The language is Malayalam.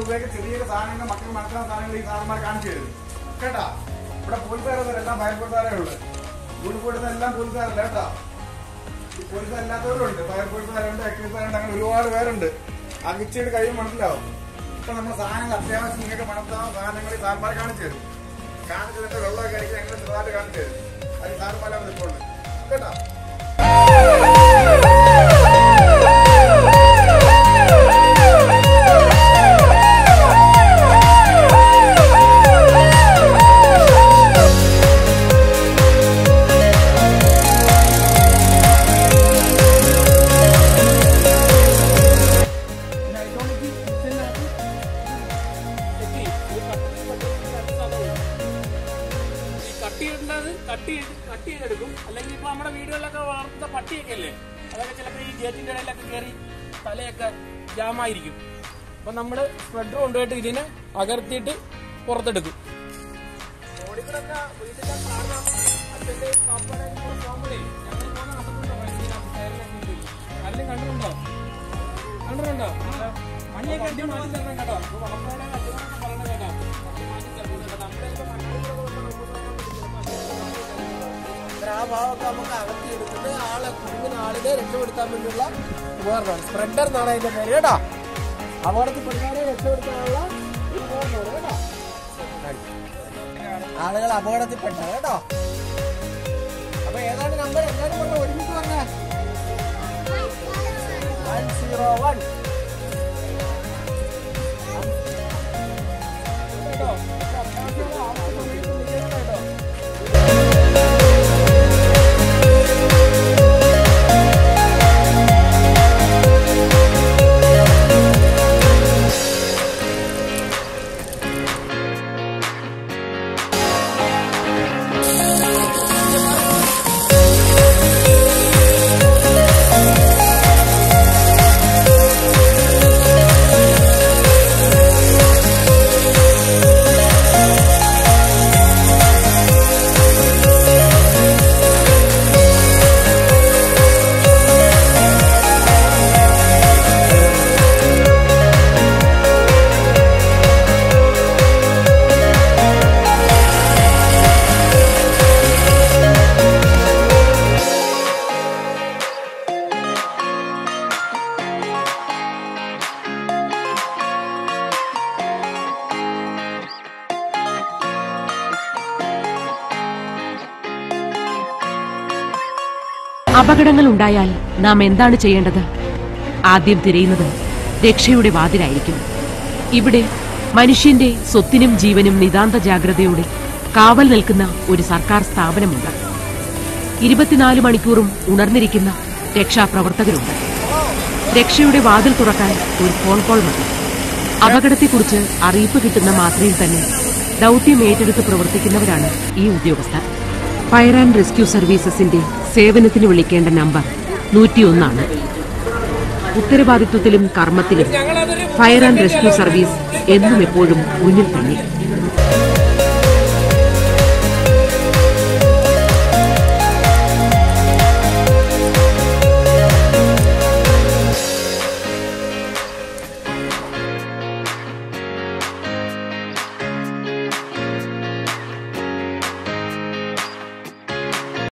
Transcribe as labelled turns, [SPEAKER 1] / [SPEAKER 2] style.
[SPEAKER 1] രൂപയ്ക്ക് ചെറിയ സാധനങ്ങൾ മക്കൾക്ക് മനസ്സിലാകുന്ന സാധനങ്ങൾ ഈ സാറന്മാർ കാണിച്ചു തരും കേട്ടാ. ഇവിടെ പോലീസുകാരെല്ലാം ഫയർഫോഴ്സുകാരേ ഉള്ളു. യൂണിഫോം എല്ലാം പോലീസുകാരല്ല കേട്ടാ. പോലീസ് അല്ലാത്തവരും ഉണ്ട്, ഫയർഫോഴ്സുകാരുണ്ട്, എക്സൈസുകാരുണ്ട്, അങ്ങനെ ഒരുപാട് പേരുണ്ട്. ആ കിച്ചയുടെ കഴിയും മനസ്സിലാവും. ഇപ്പൊ നമ്മുടെ സാധനങ്ങൾ അത്യാവശ്യം നിങ്ങൾക്ക് മനസ്സിലാവുന്ന സാധനങ്ങൾ ഈ സാറന്മാർ കാണിച്ചു തരും. കാണിച്ചു തന്നിട്ട് വെള്ളമൊക്കെ അടിക്കാൻ അങ്ങനെ ചെറുതായിട്ട് കാണിച്ചു തരും. അത് സാറന്മാരെ നിൽപ്പുണ്ട് കേട്ടാ.
[SPEAKER 2] കട്ട് ചെയ്തെടുക്കും. അല്ലെങ്കിൽ ഇപ്പൊ നമ്മുടെ വീടുകളിലൊക്കെ വളർത്തുന്ന പട്ടിയൊക്കെ അല്ലേ, അതൊക്കെ ചിലപ്പോൾ ഈ ഗേറ്റിന്റെ ഇടയിലൊക്കെ കയറി തലയൊക്കെ ജാമായിരിക്കും. അപ്പൊ നമ്മള് സ്പ്രെഡർ കൊണ്ടുപോയിട്ട് ഇതിനെ അകർത്തിയിട്ട് പുറത്തെടുക്കും. ഓടിക്കൂടൊക്കെ വീട്ടിലെ കാണാം. അച്ഛന്റെ പാപ്പയുടെ പോകുമ്പോഴേ ഞങ്ങൾ ആരെങ്കിലും കണ്ടിട്ടുണ്ടോ? മഞ്ഞൊക്കെ അടി മാറ്റി തരണം കേട്ടോ. പാപ്പയുടെ അച്ഛനൊക്കെ പറയണ കേട്ടോ, മാറ്റി തരണം. ആ ഭാഗമൊക്കെ നമുക്ക് അകത്തി എടുത്തിട്ട് കുടുങ്ങുന്ന ആളിനെ രക്ഷപ്പെടുത്താൻ വേണ്ടിയുള്ള ഉപകരണമാണ്. സ്പ്രെഡർ എന്നാണ് അതിന്റെ പേര് കേട്ടോ. അപകടത്തിൽപ്പെടുന്നവരെ രക്ഷപ്പെടുത്താനുള്ള ഉപകരണമാണ് കേട്ടോ. ആളുകൾ അപകടത്തിൽപ്പെട്ടത് കേട്ടോ. അപ്പൊ ഏതാണ് നമ്പർ? എല്ലാവരും പറഞ്ഞ ഒരുമിച്ച് പറഞ്ഞ 101 കേട്ടോ.
[SPEAKER 3] അപകടങ്ങൾ ഉണ്ടായാൽ നാം എന്താണ് ചെയ്യേണ്ടത്? ആദ്യം തിരയുന്നത് രക്ഷയുടെ വാതിലായിരിക്കും. ഇവിടെ മനുഷ്യന്റെ സ്വത്തിനും ജീവനും നിതാന്ത ജാഗ്രതയോടെ കാവൽ നിൽക്കുന്ന ഒരു സർക്കാർ സ്ഥാപനമുണ്ട്. 24 മണിക്കൂറും ഉണർന്നിരിക്കുന്ന രക്ഷാപ്രവർത്തകരുണ്ട്. രക്ഷയുടെ വാതിൽ തുറക്കാൻ ഒരു ഫോൺ കോൾ മതി. അപകടത്തെക്കുറിച്ച് അറിയിപ്പ് കിട്ടുന്ന മാത്രയിൽ തന്നെ ദൌത്യം ഏറ്റെടുത്ത് പ്രവർത്തിക്കുന്നവരാണ് ഈ ഉദ്യോഗസ്ഥർ. ഫയർ ആൻഡ് റെസ്ക്യൂ സർവീസസിന്റെ സേവനത്തിന് വിളിക്കേണ്ട നമ്പർ 101 ആണ്. ഉത്തരവാദിത്വത്തിലും കർമ്മത്തിലും ഫയർ ആൻഡ് റെസ്ക്യൂ സർവീസ് എന്നും എപ്പോഴും മുന്നിൽ തന്നെ.